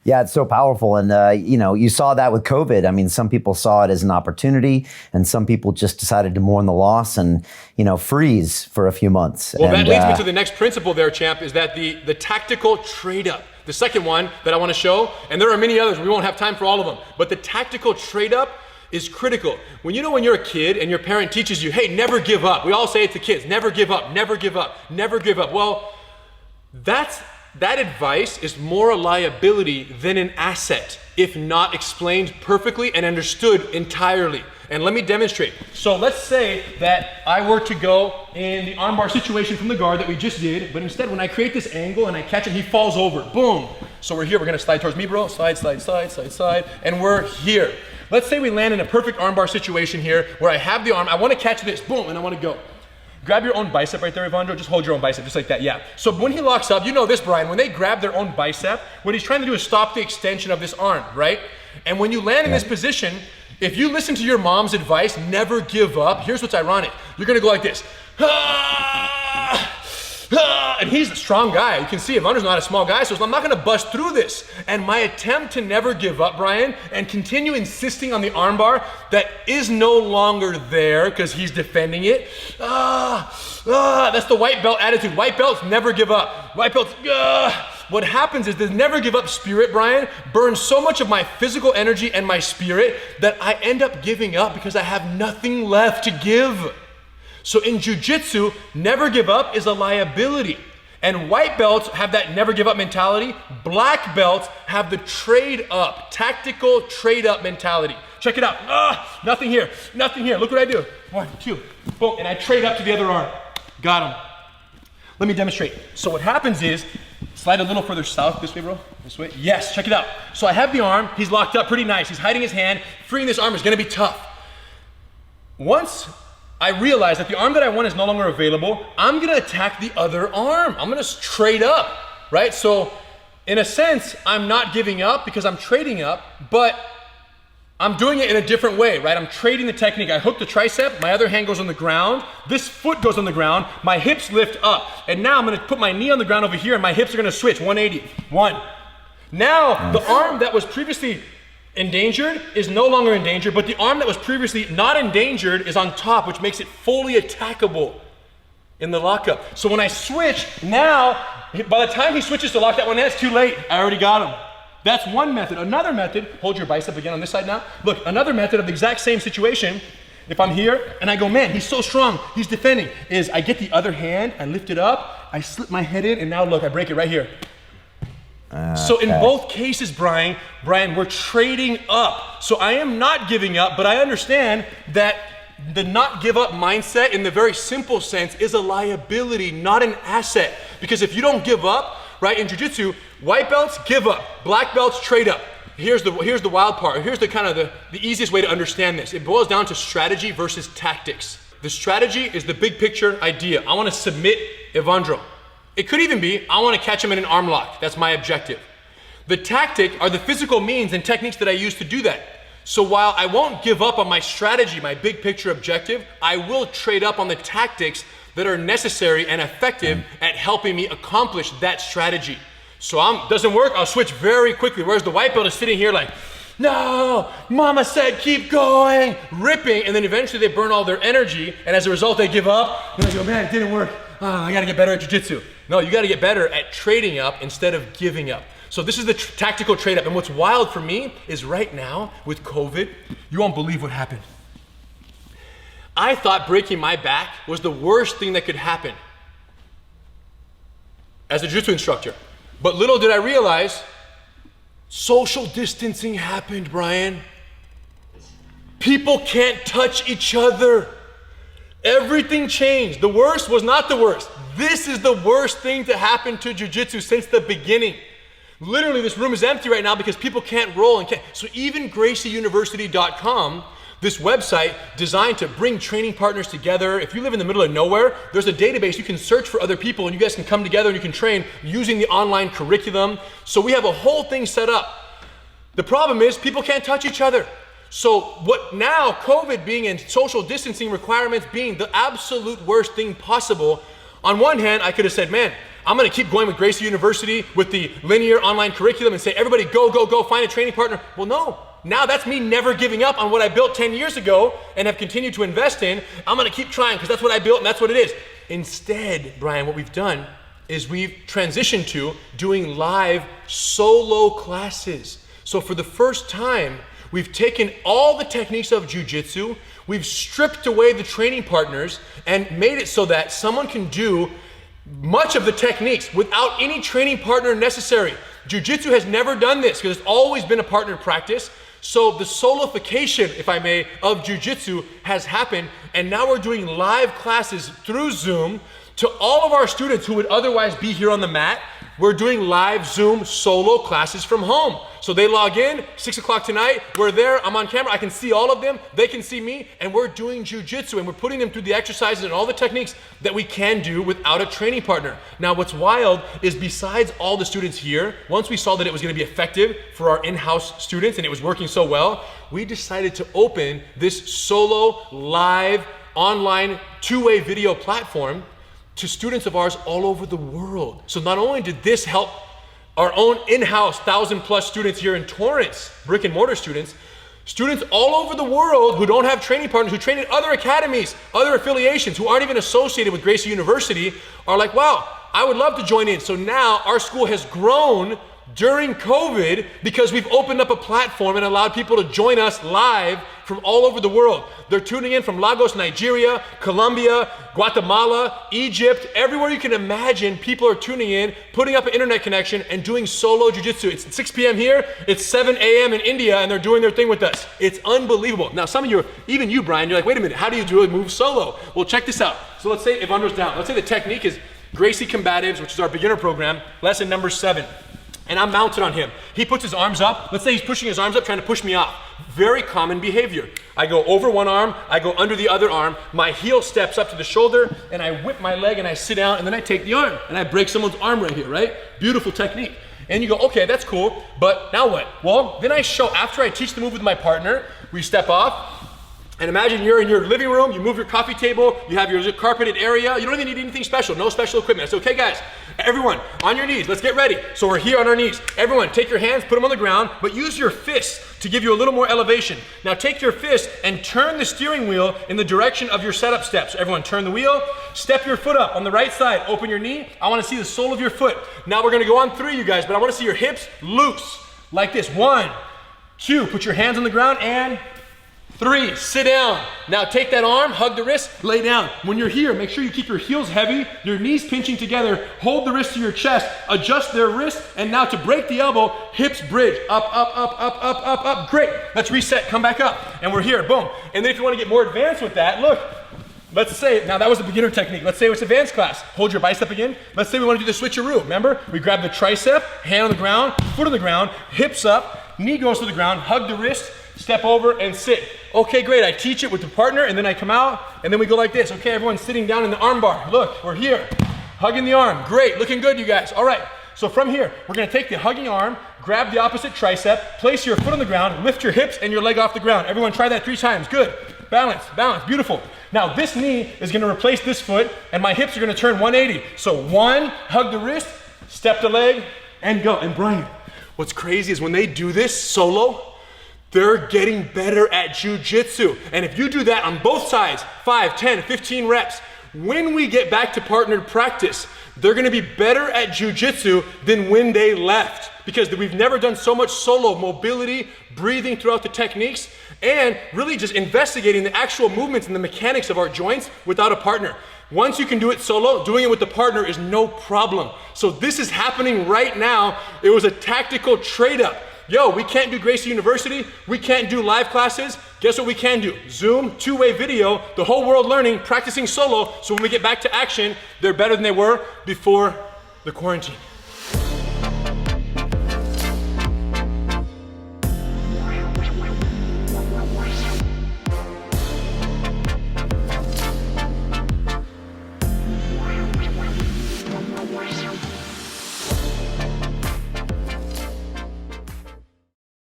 Yeah, it's so powerful. And, you saw that with COVID. I mean, some people saw it as an opportunity and some people just decided to mourn the loss and, freeze for a few months. Well, that leads me to the next principle there, champ, is that the tactical trade-up. The second one that I want to show, and there are many others, we won't have time for all of them, but the tactical trade-up is critical. When you're a kid and your parent teaches you, hey, never give up. We all say it to kids, never give up, never give up, never give up. Well, that advice is more a liability than an asset if not explained perfectly and understood entirely. And let me demonstrate. So let's say that I were to go in the armbar situation from the guard that we just did, but instead when I create this angle and I catch him, he falls over, boom. So we're here, we're gonna slide towards me, bro. Slide, slide, slide, slide, slide, and we're here. Let's say we land in a perfect armbar situation here where I have the arm, I wanna catch this, boom, and I wanna go. Grab your own bicep right there, Evandro. Just hold your own bicep, just like that, yeah. So when he locks up, you know this, Brian, when they grab their own bicep, what he's trying to do is stop the extension of this arm, right? And when you land in this position, if you listen to your mom's advice, never give up, here's what's ironic. You're gonna go like this. And he's a strong guy. You can see Evandro's not a small guy, so I'm not gonna bust through this. And my attempt to never give up, Brian, and continue insisting on the armbar that is no longer there because he's defending it. That's the white belt attitude. White belts never give up. White belts, What happens is the never give up spirit, Brian, burns so much of my physical energy and my spirit that I end up giving up because I have nothing left to give. So in jiu-jitsu, never give up is a liability. And white belts have that never give up mentality. Black belts have the trade up, tactical trade up mentality. Check it out. Nothing here, nothing here. Look what I do. 1, 2, boom, and I trade up to the other arm. Got him. Let me demonstrate. So what happens is, slide a little further south, this way, bro, this way. Yes, check it out. So I have the arm, he's locked up pretty nice. He's hiding his hand. Freeing this arm is gonna be tough. Once I realize that the arm that I want is no longer available, I'm gonna attack the other arm. I'm gonna trade up, right? So in a sense, I'm not giving up because I'm trading up, but I'm doing it in a different way, right? I'm trading the technique. I hook the tricep, my other hand goes on the ground, this foot goes on the ground, my hips lift up, and now I'm gonna put my knee on the ground over here and my hips are gonna switch, 180, 1. Now, the arm that was previously endangered is no longer endangered, but the arm that was previously not endangered is on top, which makes it fully attackable in the lockup. So when I switch, now, by the time he switches to lock that one, it's too late. I already got him. That's one method. Another method, hold your bicep again on this side now. Look, another method of the exact same situation, if I'm here and I go, man, he's so strong, he's defending, is I get the other hand, I lift it up, I slip my head in, and now look, I break it right here. So in both cases, Brian, we're trading up. So I am not giving up, but I understand that the not give up mindset in the very simple sense is a liability, not an asset. Because if you don't give up, right, in jiu-jitsu, white belts give up, black belts trade up. Here's the wild part. Here's the kind of the easiest way to understand this. It boils down to strategy versus tactics. The strategy is the big picture idea. I want to submit Evandro. It could even be, I want to catch him in an arm lock. That's my objective. The tactic are the physical means and techniques that I use to do that. So while I won't give up on my strategy, my big picture objective, I will trade up on the tactics that are necessary and effective at helping me accomplish that strategy. So doesn't work, I'll switch very quickly. Whereas the white belt is sitting here like, no, mama said keep going, ripping, and then eventually they burn all their energy, and as a result they give up, and they go, man, it didn't work. I gotta get better at jiu-jitsu. No, you gotta get better at trading up instead of giving up. So this is the tactical trade up, and what's wild for me is right now with COVID, you won't believe what happened. I thought breaking my back was the worst thing that could happen as a jiu-jitsu instructor. But little did I realize, social distancing happened, Brian. People can't touch each other. Everything changed. The worst was not the worst. This is the worst thing to happen to jiu-jitsu since the beginning. Literally, this room is empty right now because people can't roll and can't. So even GracieUniversity.com, this website designed to bring training partners together. If you live in the middle of nowhere, there's a database you can search for other people and you guys can come together and you can train using the online curriculum. So we have a whole thing set up. The problem is people can't touch each other. So what now, COVID being and social distancing requirements being the absolute worst thing possible, on one hand, I could have said, man, I'm gonna keep going with Gracie University with the linear online curriculum and say, everybody go, go, go, find a training partner. Well, no. Now that's me never giving up on what I built 10 years ago and have continued to invest in. I'm gonna keep trying because that's what I built and that's what it is. Instead, Brian, what we've done is we've transitioned to doing live solo classes. So for the first time, we've taken all the techniques of jiu-jitsu, we've stripped away the training partners and made it so that someone can do much of the techniques without any training partner necessary. Jiu-jitsu has never done this because it's always been a partnered practice. So the solidification, if I may, of jiu-jitsu has happened, and now we're doing live classes through Zoom to all of our students who would otherwise be here on the mat. We're doing live Zoom solo classes from home. So they log in, 6 o'clock tonight, we're there, I'm on camera, I can see all of them, they can see me, and we're doing jiu-jitsu, and we're putting them through the exercises and all the techniques that we can do without a training partner. Now what's wild is besides all the students here, once we saw that it was gonna be effective for our in-house students and it was working so well, we decided to open this solo, live, online, two-way video platform to students of ours all over the world. So not only did this help our own in-house 1,000+ students here in Torrance, brick and mortar students all over the world who don't have training partners, who train at other academies, other affiliations, who aren't even associated with Gracie University, are like, wow, I would love to join in. So now our school has grown during COVID because we've opened up a platform and allowed people to join us live from all over the world. They're tuning in from Lagos, Nigeria, Colombia, Guatemala, Egypt, everywhere you can imagine. People are tuning in, putting up an internet connection and doing solo jiu-jitsu. It's 6 p.m. here, it's 7 a.m. in India, and they're doing their thing with us. It's unbelievable. Now some of you, even you, Brian, you're like, wait a minute, how do you do a move solo? Well, check this out. So let's say if Under's down, let's say the technique is Gracie Combatives, which is our beginner program, lesson number 7. And I'm mounted on him. He puts his arms up. Let's say he's pushing his arms up, trying to push me off. Very common behavior. I go over one arm, I go under the other arm, my heel steps up to the shoulder, and I whip my leg and I sit down, and then I take the arm, and I break someone's arm right here, right? Beautiful technique. And you go, okay, that's cool, but now what? Well, then I show, after I teach the move with my partner, we step off, and imagine you're in your living room, you move your coffee table, you have your carpeted area, you don't even need anything special, no special equipment. I say, okay guys, everyone, on your knees, let's get ready. So we're here on our knees. Everyone, take your hands, put them on the ground, but use your fists to give you a little more elevation. Now take your fist and turn the steering wheel in the direction of your setup steps. Everyone, turn the wheel, step your foot up on the right side, open your knee. I wanna see the sole of your foot. Now we're gonna go on 3, you guys, but I wanna see your hips loose, like this. 1, 2, put your hands on the ground, and 3, sit down. Now take that arm, hug the wrist, lay down. When you're here, make sure you keep your heels heavy, your knees pinching together, hold the wrist to your chest, adjust their wrist, and now to break the elbow, hips bridge, up, up, up, up, up, up, up. Great, let's reset, come back up. And we're here, boom. And then if you wanna get more advanced with that, look, let's say, now that was the beginner technique. Let's say it's advanced class. Hold your bicep again. Let's say we wanna do the switcheroo. Remember, we grab the tricep, hand on the ground, foot on the ground, hips up, knee goes to the ground, hug the wrist, step over and sit. Okay, great, I teach it with the partner and then I come out and then we go like this. Okay, everyone's sitting down in the arm bar. Look, we're here, hugging the arm. Great, looking good, you guys. All right, so from here, we're gonna take the hugging arm, grab the opposite tricep, place your foot on the ground, lift your hips and your leg off the ground. Everyone try that 3 times, good. Balance, balance, beautiful. Now this knee is gonna replace this foot and my hips are gonna turn 180. So 1, hug the wrist, step the leg, and go. And Brian, what's crazy is when they do this solo, they're getting better at jiu-jitsu. And if you do that on both sides, 5, 10, 15 reps, when we get back to partnered practice, they're gonna be better at jiu-jitsu than when they left. Because we've never done so much solo mobility, breathing throughout the techniques, and really just investigating the actual movements and the mechanics of our joints without a partner. Once you can do it solo, doing it with the partner is no problem. So this is happening right now. It was a tactical trade-up. Yo, we can't do Gracie University, we can't do live classes. Guess what we can do? Zoom, two-way video, the whole world learning, practicing solo, so when we get back to action, they're better than they were before the quarantine.